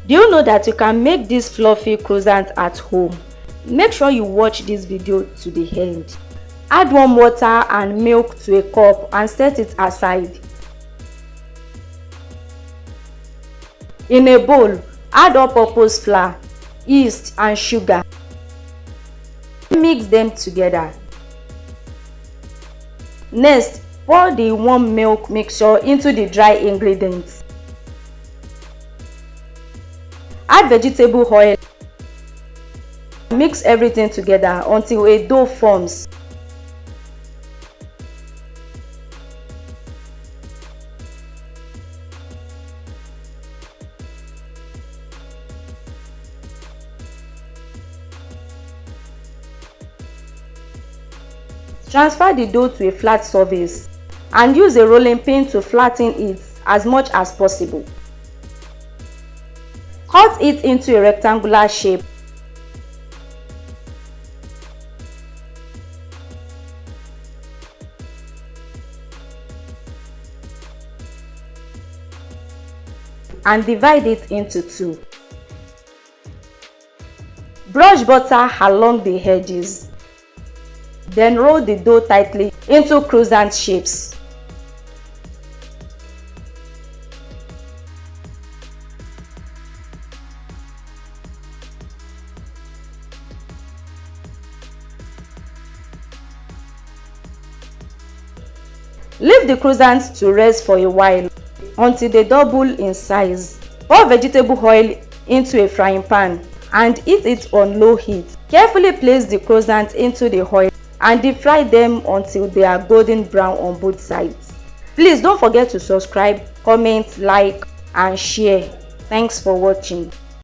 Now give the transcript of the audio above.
Do you know that you can make this fluffy croissant at home? Make sure you watch this video to the end. Add warm water and milk to a cup and set it aside. In a bowl, add all-purpose flour, yeast and sugar. Mix them together. Next, pour the warm milk mixture into the dry ingredients. Add vegetable oil. Mix everything together until a dough forms. Transfer the dough to a flat surface and use a rolling pin to flatten it as much as possible. Cut it into a rectangular shape. And divide it into two. Brush butter along the edges. Then roll the dough tightly into croissant shapes. Leave the croissants to rest for a while until they double in size. Pour vegetable oil into a frying pan and heat it on low heat. Carefully place the croissants into the oil and deep fry them until they are golden brown on both sides. Please don't forget to subscribe, comment, like and share. Thanks for watching.